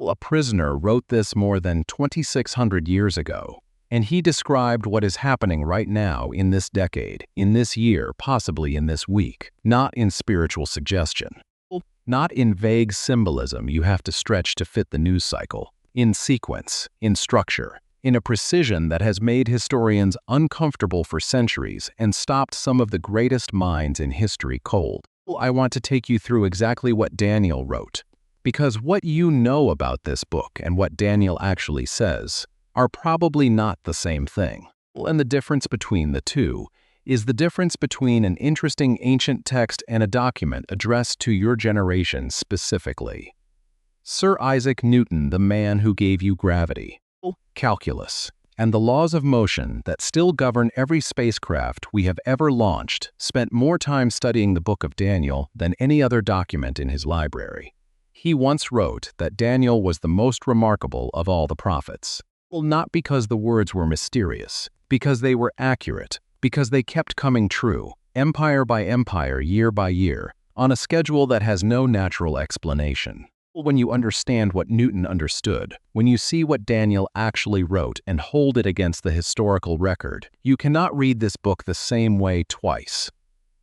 A prisoner wrote this more than 2,600 years ago, and he described what is happening right now in this decade, in this year, possibly in this week, not in spiritual suggestion, not in vague symbolism you have to stretch to fit the news cycle, in sequence, in structure, in a precision that has made historians uncomfortable for centuries and stopped some of the greatest minds in history cold. I want to take you through exactly what Daniel wrote, because what you know about this book and what Daniel actually says are probably not the same thing. And the difference between the two is the difference between an interesting ancient text and a document addressed to your generation specifically. Sir Isaac Newton, the man who gave you gravity, calculus, and the laws of motion that still govern every spacecraft we have ever launched, spent more time studying the book of Daniel than any other document in his library. He once wrote that Daniel was the most remarkable of all the prophets. Not because the words were mysterious, because they were accurate, because they kept coming true, empire by empire, year by year, on a schedule that has no natural explanation. When you understand what Newton understood, when you see what Daniel actually wrote and hold it against the historical record, you cannot read this book the same way twice.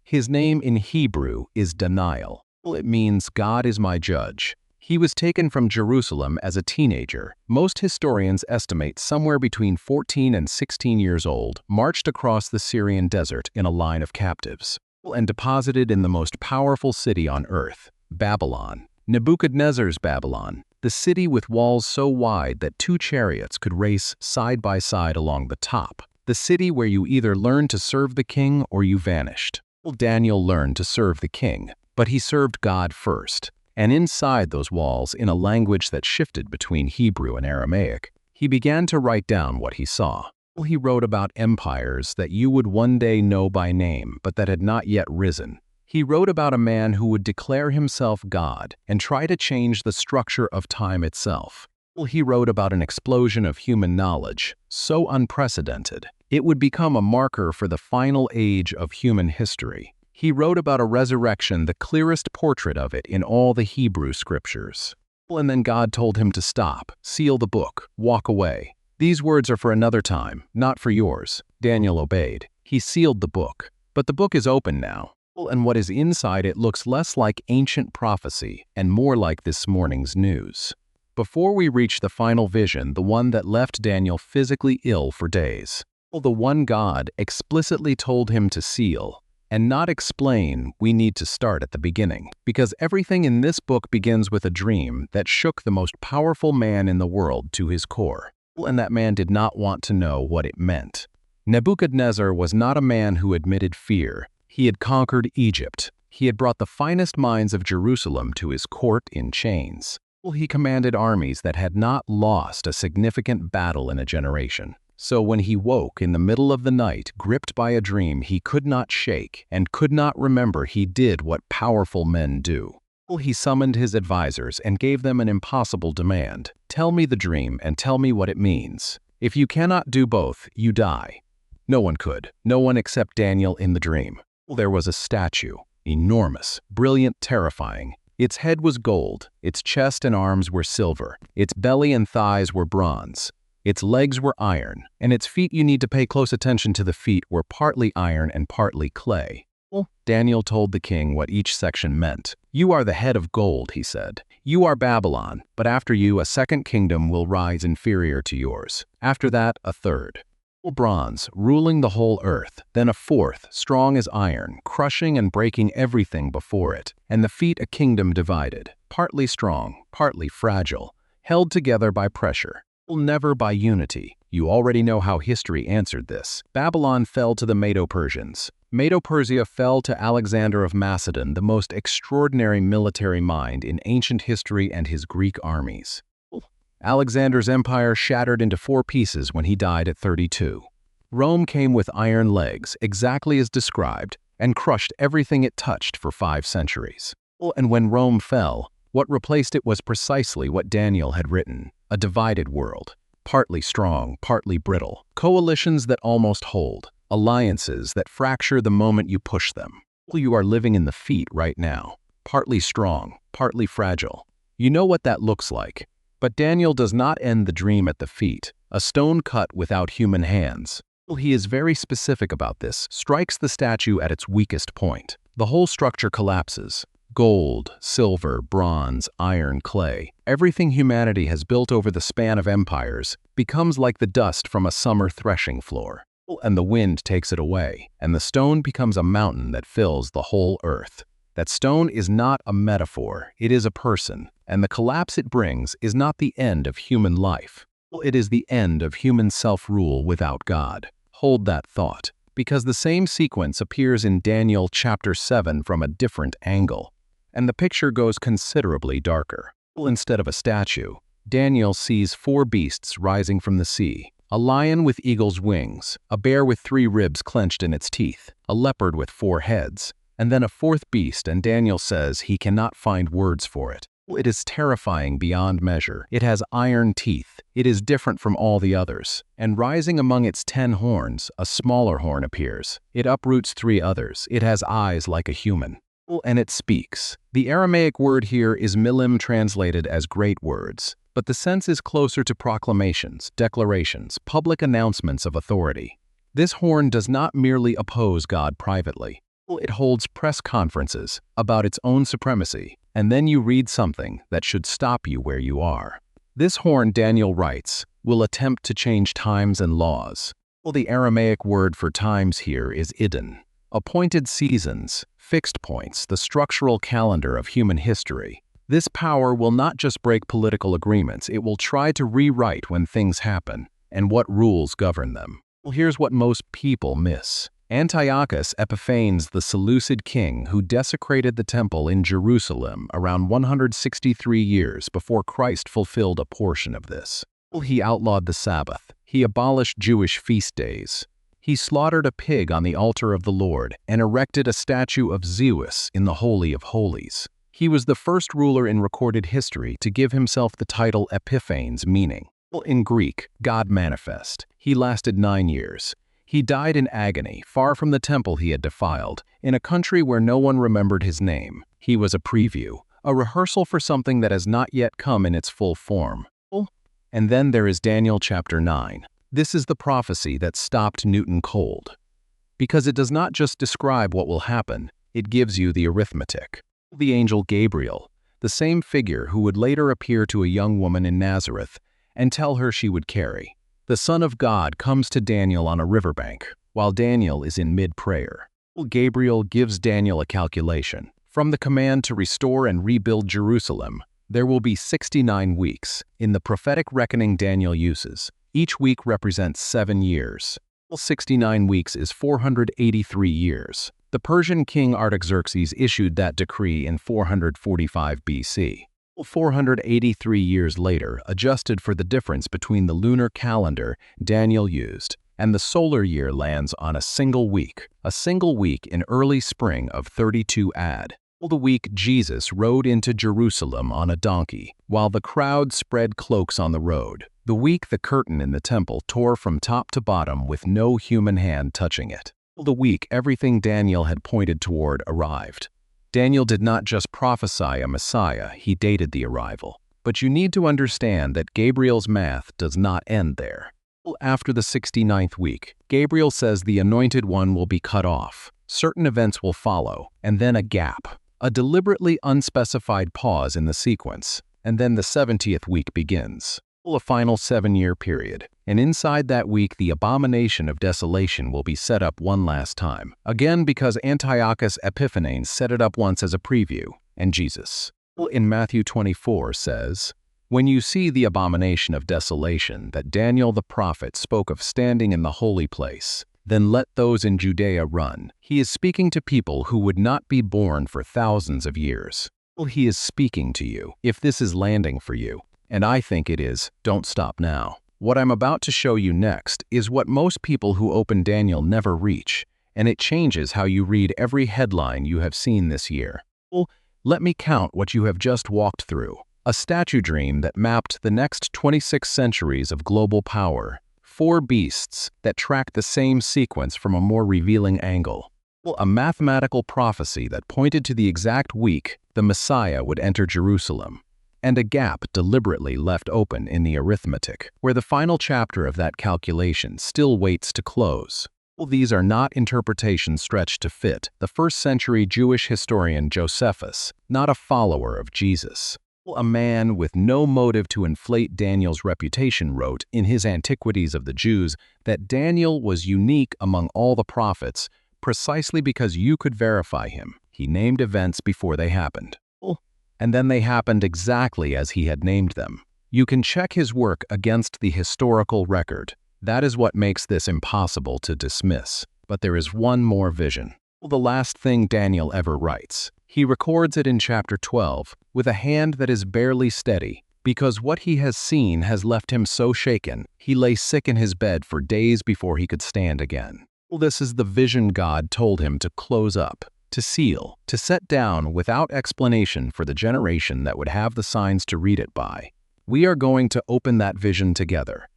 His name in Hebrew is Daniel. It means God is my judge. He was taken from Jerusalem as a teenager. Most historians estimate somewhere between 14 and 16 years old, marched across the Syrian desert in a line of captives, and deposited in the most powerful city on earth, Babylon. Nebuchadnezzar's Babylon, the city with walls so wide that 2 chariots could race side by side along the top. The city where you either learned to serve the king or you vanished. Daniel learned to serve the king, but he served God first. And inside those walls, in a language that shifted between Hebrew and Aramaic, he began to write down what he saw. He wrote about empires that you would one day know by name, but that had not yet risen. He wrote about a man who would declare himself God and try to change the structure of time itself. He wrote about an explosion of human knowledge, so unprecedented, it would become a marker for the final age of human history. He wrote about a resurrection, the clearest portrait of it in all the Hebrew scriptures. And then God told him to stop, seal the book, walk away. These words are for another time, not for yours. Daniel obeyed. He sealed the book. But the book is open now. And what is inside it looks less like ancient prophecy and more like this morning's news. Before we reach the final vision, the one that left Daniel physically ill for days, the one God explicitly told him to seal and not explain, we need to start at the beginning, because everything in this book begins with a dream that shook the most powerful man in the world to his core, and that man did not want to know what it meant. Nebuchadnezzar was not a man who admitted fear. He had conquered Egypt. He had brought the finest minds of Jerusalem to his court in chains. He commanded armies that had not lost a significant battle in a generation. So when he woke in the middle of the night, gripped by a dream he could not shake and could not remember, he did what powerful men do. He summoned his advisors and gave them an impossible demand. Tell me the dream and tell me what it means. If you cannot do both, you die. No one could. No one except Daniel in the dream. There was a statue, enormous, brilliant, terrifying. Its head was gold, its chest and arms were silver, its belly and thighs were bronze. Its legs were iron, and its feet, you need to pay close attention to the feet, were partly iron and partly clay. Daniel told the king what each section meant. You are the head of gold, he said. You are Babylon, but after you a second kingdom will rise inferior to yours. After that, a third. Bronze, ruling the whole earth. Then a fourth, strong as iron, crushing and breaking everything before it. And the feet, a kingdom divided, partly strong, partly fragile, held together by pressure. Never by unity. You already know how history answered this. Babylon fell to the Medo-Persians. Medo-Persia fell to Alexander of Macedon, the most extraordinary military mind in ancient history, and his Greek armies. Alexander's empire shattered into 4 pieces when he died at 32. Rome came with iron legs, exactly as described, and crushed everything it touched for 5 centuries. And when Rome fell, what replaced it was precisely what Daniel had written. A divided world, partly strong, partly brittle, coalitions that almost hold, alliances that fracture the moment you push them. You are living in the feet right now, partly strong, partly fragile. You know what that looks like. But Daniel does not end the dream at the feet, a stone cut without human hands. He is very specific about this, strikes the statue at its weakest point. The whole structure collapses. Gold, silver, bronze, iron, clay, everything humanity has built over the span of empires becomes like the dust from a summer threshing floor. And the wind takes it away, and the stone becomes a mountain that fills the whole earth. That stone is not a metaphor, it is a person, and the collapse it brings is not the end of human life. It is the end of human self-rule without God. Hold that thought, because the same sequence appears in Daniel chapter 7 from a different angle, and the picture goes considerably darker. Instead of a statue, Daniel sees 4 beasts rising from the sea, a lion with eagle's wings, a bear with 3 ribs clenched in its teeth, a leopard with 4 heads, and then a 4th beast, and Daniel says he cannot find words for it. It is terrifying beyond measure. It has iron teeth. It is different from all the others. And rising among its 10 horns, a smaller horn appears. It uproots 3 others. It has eyes like a human. And it speaks. The Aramaic word here is milim, translated as great words, but the sense is closer to proclamations, declarations, public announcements of authority. This horn does not merely oppose God privately. It holds press conferences about its own supremacy, and then you read something that should stop you where you are. This horn, Daniel writes, will attempt to change times and laws. The Aramaic word for times here is idun. Appointed seasons, fixed points, the structural calendar of human history. This power will not just break political agreements, it will try to rewrite when things happen and what rules govern them. Here's what most people miss. Antiochus Epiphanes, the Seleucid king who desecrated the temple in Jerusalem around 163 years before Christ fulfilled a portion of this. He outlawed the Sabbath. He abolished Jewish feast days. He slaughtered a pig on the altar of the Lord and erected a statue of Zeus in the Holy of Holies. He was the first ruler in recorded history to give himself the title Epiphanes, meaning, in Greek, God manifest. He lasted 9 years. He died in agony, far from the temple he had defiled, in a country where no one remembered his name. He was a preview, a rehearsal for something that has not yet come in its full form. And then there is Daniel chapter 9. This is the prophecy that stopped Newton cold. Because it does not just describe what will happen, it gives you the arithmetic. The angel Gabriel, the same figure who would later appear to a young woman in Nazareth and tell her she would carry. The Son of God comes to Daniel on a riverbank, while Daniel is in mid-prayer. Gabriel gives Daniel a calculation. From the command to restore and rebuild Jerusalem, there will be 69 weeks. In the prophetic reckoning Daniel uses, each week represents 7 years. 69 weeks is 483 years. The Persian king Artaxerxes issued that decree in 445 BC. 483 years later, adjusted for the difference between the lunar calendar Daniel used and the solar year, lands on a single week in early spring of 32 Ad. The week Jesus rode into Jerusalem on a donkey, while the crowd spread cloaks on the road. The week the curtain in the temple tore from top to bottom with no human hand touching it. The week everything Daniel had pointed toward arrived. Daniel did not just prophesy a Messiah, he dated the arrival. But you need to understand that Gabriel's math does not end there. After the 69th week, Gabriel says the Anointed One will be cut off. Certain events will follow, and then a gap, a deliberately unspecified pause in the sequence, and then the 70th week begins. A final 7-year period, and inside that week the abomination of desolation will be set up one last time, again because Antiochus Epiphanes set it up once as a preview, and Jesus, in Matthew 24, says, "When you see the abomination of desolation that Daniel the prophet spoke of standing in the holy place, then let those in Judea run." He is speaking to people who would not be born for thousands of years. He is speaking to you, if this is landing for you. And I think it is. Don't stop now. What I'm about to show you next is what most people who open Daniel never reach, and it changes how you read every headline you have seen this year. Let me count what you have just walked through. A statue dream that mapped the next 26 centuries of global power. 4 beasts that tracked the same sequence from a more revealing angle. A mathematical prophecy that pointed to the exact week the Messiah would enter Jerusalem. and a gap deliberately left open in the arithmetic, where the final chapter of that calculation still waits to close. Well, these are not interpretations stretched to fit the first-century Jewish historian Josephus, not a follower of Jesus. A man with no motive to inflate Daniel's reputation wrote in his Antiquities of the Jews that Daniel was unique among all the prophets precisely because you could verify him. He named events before they happened. And then they happened exactly as he had named them. You can check his work against the historical record. That is what makes this impossible to dismiss. But there is one more vision. The last thing Daniel ever writes. He records it in chapter 12 with a hand that is barely steady, because what he has seen has left him so shaken, he lay sick in his bed for days before he could stand again. This is the vision God told him to close up, to seal, to set down without explanation for the generation that would have the signs to read it by. We are going to open that vision together.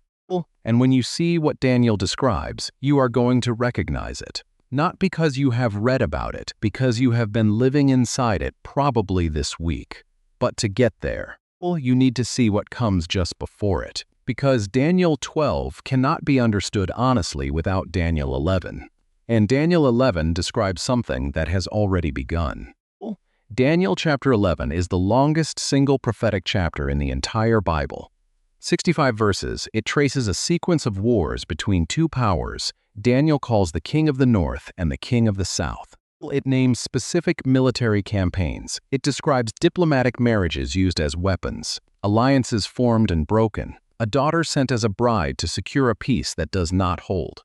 And when you see what Daniel describes, you are going to recognize it. Not because you have read about it, because you have been living inside it probably this week. But to get there, you need to see what comes just before it. Because Daniel 12 cannot be understood honestly without Daniel 11. And Daniel 11 describes something that has already begun. Daniel chapter 11 is the longest single prophetic chapter in the entire Bible. 65 verses, it traces a sequence of wars between two powers Daniel calls the king of the north and the king of the south. It names specific military campaigns. It describes diplomatic marriages used as weapons, alliances formed and broken, a daughter sent as a bride to secure a peace that does not hold.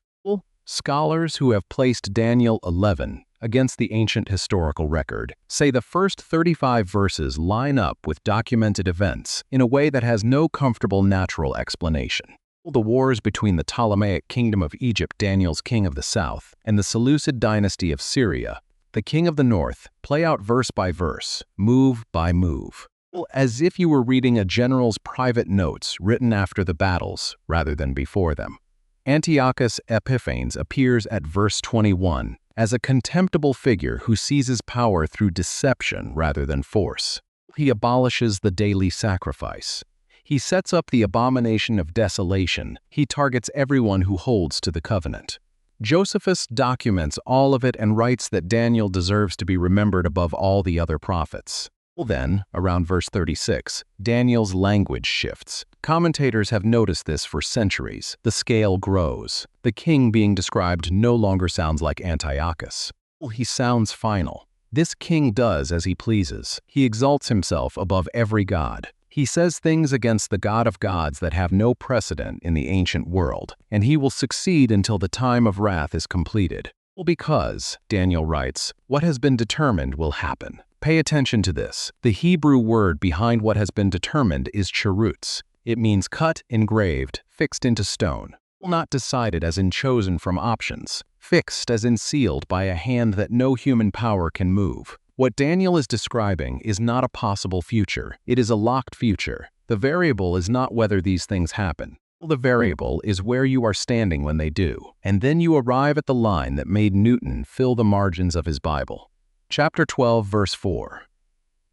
Scholars who have placed Daniel 11 against the ancient historical record say the first 35 verses line up with documented events in a way that has no comfortable natural explanation. The wars between the Ptolemaic kingdom of Egypt, Daniel's king of the south, and the Seleucid dynasty of Syria, the king of the north, play out verse by verse, move by move. As if you were reading a general's private notes written after the battles rather than before them. Antiochus Epiphanes appears at verse 21 as a contemptible figure who seizes power through deception rather than force. He abolishes the daily sacrifice. He sets up the abomination of desolation. He targets everyone who holds to the covenant. Josephus documents all of it and writes that Daniel deserves to be remembered above all the other prophets. Then, around verse 36, Daniel's language shifts. Commentators have noticed this for centuries. The scale grows. The king being described no longer sounds like Antiochus. He sounds final. This king does as he pleases. He exalts himself above every god. He says things against the God of gods that have no precedent in the ancient world, and he will succeed until the time of wrath is completed. Because, Daniel writes, what has been determined will happen. Pay attention to this. The Hebrew word behind what has been determined is cherutz. It means cut, engraved, fixed into stone. Not decided as in chosen from options. Fixed as in sealed by a hand that no human power can move. What Daniel is describing is not a possible future. It is a locked future. The variable is not whether these things happen. The variable is where you are standing when they do. And then you arrive at the line that made Newton fill the margins of his Bible. Chapter 12, verse 4.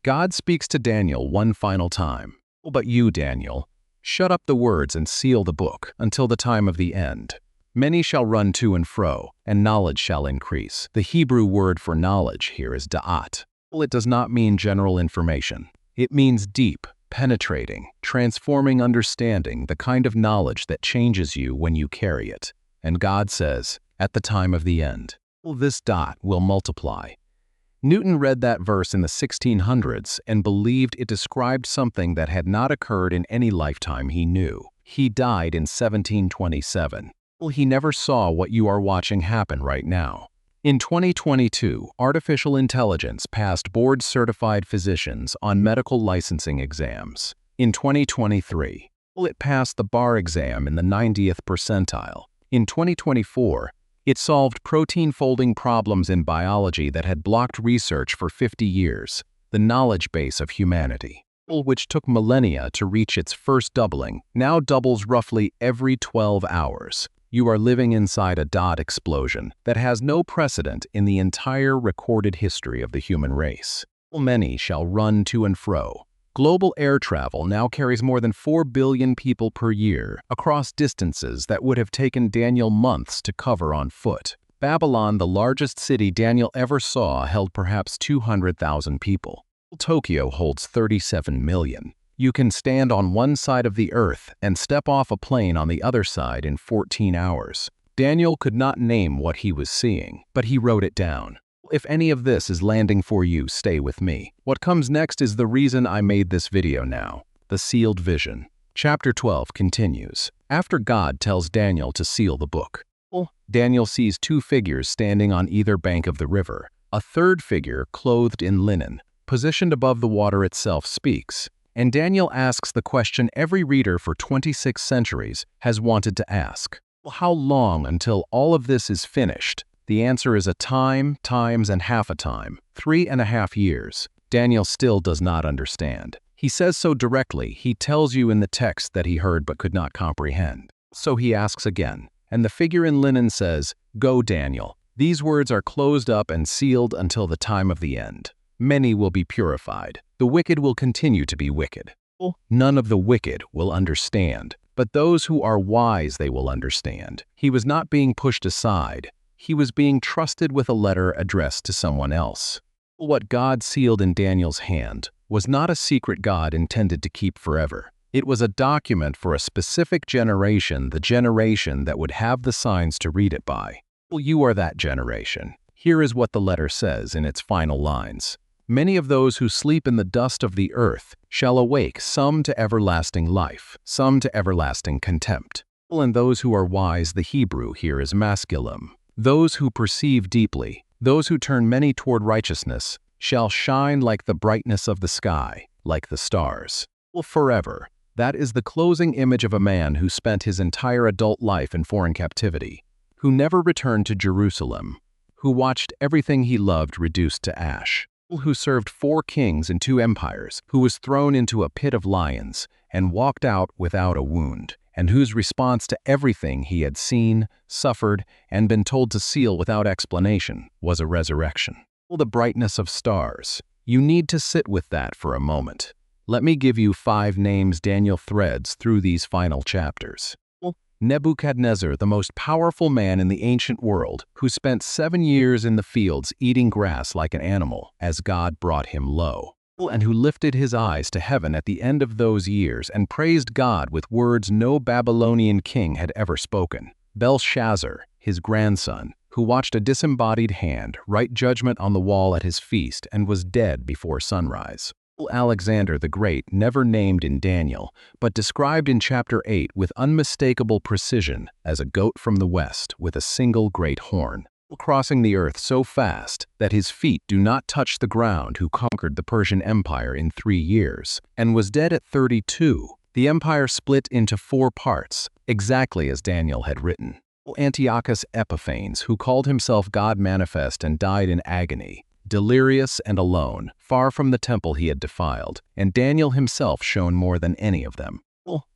God speaks to Daniel one final time. But you, Daniel, shut up the words and seal the book until the time of the end. Many shall run to and fro, and knowledge shall increase. The Hebrew word for knowledge here is da'at. It does not mean general information. It means deep, penetrating, transforming understanding, the kind of knowledge that changes you when you carry it. And God says, at the time of the end, this dot will multiply. Newton read that verse in the 1600s and believed it described something that had not occurred in any lifetime he knew. He died in 1727. He never saw what you are watching happen right now. In 2022, artificial intelligence passed board-certified physicians on medical licensing exams. In 2023, it passed the bar exam in the 90th percentile. In 2024, it solved protein-folding problems in biology that had blocked research for 50 years, the knowledge base of humanity, which took millennia to reach its first doubling, now doubles roughly every 12 hours. You are living inside a dot explosion that has no precedent in the entire recorded history of the human race. Many shall run to and fro. Global air travel now carries more than 4 billion people per year across distances that would have taken Daniel months to cover on foot. Babylon, the largest city Daniel ever saw, held perhaps 200,000 people. Tokyo holds 37 million. You can stand on one side of the earth and step off a plane on the other side in 14 hours. Daniel could not name what he was seeing, but he wrote it down. If any of this is landing for you, stay with me. What comes next is the reason I made this video now. The sealed vision. Chapter 12 continues. After God tells Daniel to seal the book, Daniel sees two figures standing on either bank of the river. A third figure, clothed in linen, positioned above the water itself, speaks. And Daniel asks the question every reader for 26 centuries has wanted to ask. How long until all of this is finished? The answer is a time, times, and half a time. 3.5 years. Daniel still does not understand. He says so directly, he tells you in the text that he heard but could not comprehend. So he asks again, and the figure in linen says, "Go, Daniel. These words are closed up and sealed until the time of the end. Many will be purified. The wicked will continue to be wicked. None of the wicked will understand, but those who are wise they will understand." He was not being pushed aside. He was being trusted with a letter addressed to someone else. What God sealed in Daniel's hand was not a secret God intended to keep forever. It was a document for a specific generation, the generation that would have the signs to read it by. You are that generation. Here is what the letter says in its final lines. "Many of those who sleep in the dust of the earth shall awake, some to everlasting life, some to everlasting contempt." And those who are wise, the Hebrew here is masculum. Those who perceive deeply, those who turn many toward righteousness, shall shine like the brightness of the sky, like the stars. Forever. That is the closing image of a man who spent his entire adult life in foreign captivity, who never returned to Jerusalem, who watched everything he loved reduced to ash, who served 4 kings and 2 empires, who was thrown into a pit of lions and walked out without a wound, and whose response to everything he had seen, suffered, and been told to seal without explanation was a resurrection. The brightness of stars. You need to sit with that for a moment. Let me give you 5 names Daniel threads through these final chapters. Nebuchadnezzar, the most powerful man in the ancient world, who spent 7 years in the fields eating grass like an animal as God brought him low, and who lifted his eyes to heaven at the end of those years and praised God with words no Babylonian king had ever spoken. Belshazzar, his grandson, who watched a disembodied hand write judgment on the wall at his feast and was dead before sunrise. Alexander the Great, never named in Daniel, but described in chapter 8 with unmistakable precision as a goat from the west with a single great horn, crossing the earth so fast that his feet do not touch the ground, who conquered the Persian Empire in 3 years, and was dead at 32. The empire split into 4 parts, exactly as Daniel had written. Antiochus Epiphanes, who called himself God manifest and died in agony, delirious and alone, far from the temple he had defiled, and Daniel himself shone more than any of them,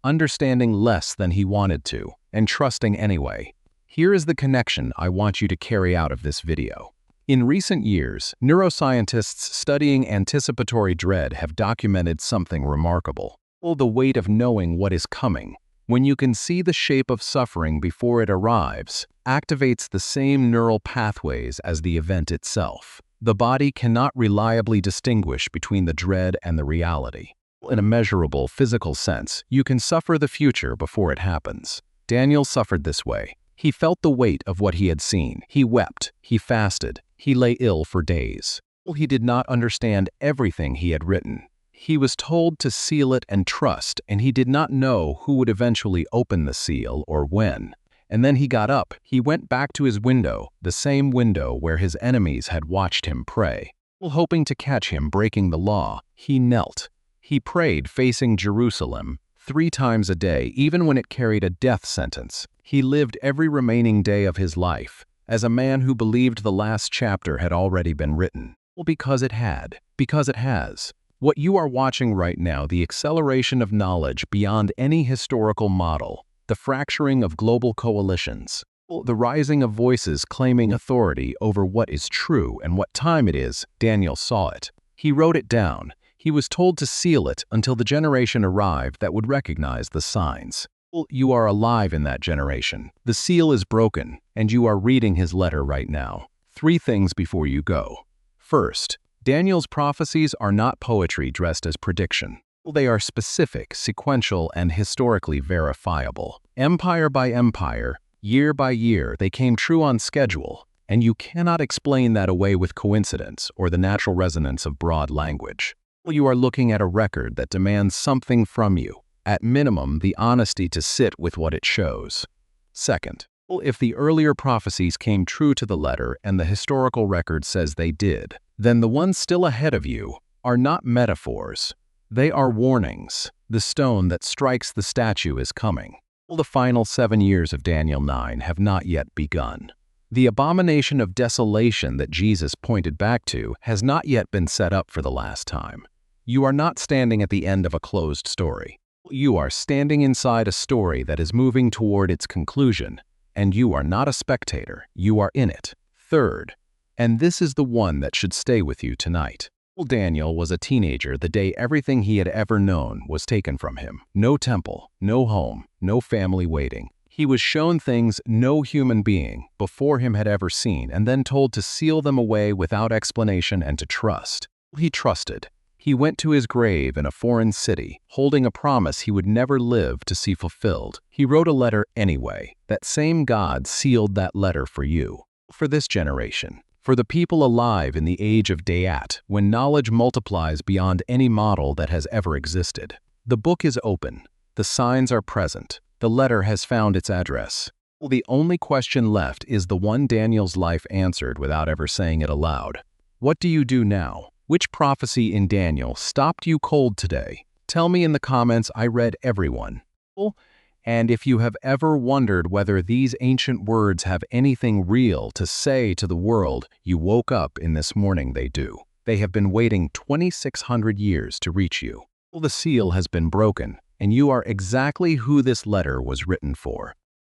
understanding less than he wanted to, and trusting anyway. Here is the connection I want you to carry out of this video. In recent years, neuroscientists studying anticipatory dread have documented something remarkable. The weight of knowing what is coming, when you can see the shape of suffering before it arrives, activates the same neural pathways as the event itself. The body cannot reliably distinguish between the dread and the reality. In a measurable physical sense, you can suffer the future before it happens. Daniel suffered this way. He felt the weight of what he had seen. He wept. He fasted. He lay ill for days. He did not understand everything he had written. He was told to seal it and trust, and he did not know who would eventually open the seal or when. And then he got up. He went back to his window, the same window where his enemies had watched him pray. Hoping to catch him breaking the law, he knelt. He prayed facing Jerusalem 3 times a day, even when it carried a death sentence. He lived every remaining day of his life as a man who believed the last chapter had already been written. Because it had. Because it has. What you are watching right now, the acceleration of knowledge beyond any historical model, the fracturing of global coalitions, the rising of voices claiming authority over what is true and what time it is, Daniel saw it. He wrote it down. He was told to seal it until the generation arrived that would recognize the signs. Well, you are alive in that generation. The seal is broken, and you are reading his letter right now. 3 things before you go. First, Daniel's prophecies are not poetry dressed as prediction. They are specific, sequential, and historically verifiable. Empire by empire, year by year, they came true on schedule, and you cannot explain that away with coincidence or the natural resonance of broad language. You are looking at a record that demands something from you, at minimum the honesty to sit with what it shows. Second, if the earlier prophecies came true to the letter and the historical record says they did, then the ones still ahead of you are not metaphors. They are warnings. The stone that strikes the statue is coming. The final 7 years of Daniel 9 have not yet begun. The abomination of desolation that Jesus pointed back to has not yet been set up for the last time. You are not standing at the end of a closed story. You are standing inside a story that is moving toward its conclusion, and you are not a spectator, you are in it. Third, and this is the one that should stay with you tonight. Daniel was a teenager the day everything he had ever known was taken from him. No temple, no home, no family waiting. He was shown things no human being before him had ever seen and then told to seal them away without explanation and to trust. He trusted. He went to his grave in a foreign city, holding a promise he would never live to see fulfilled. He wrote a letter anyway. That same God sealed that letter for you, for this generation. For the people alive in the age of Dayat, when knowledge multiplies beyond any model that has ever existed. The book is open. The signs are present. The letter has found its address. The only question left is the one Daniel's life answered without ever saying it aloud. What do you do now? Which prophecy in Daniel stopped you cold today? Tell me in the comments. I read everyone. And if you have ever wondered whether these ancient words have anything real to say to the world, you woke up in this morning. They do. They have been waiting 2,600 years to reach you. The seal has been broken, and you are exactly who this letter was written for.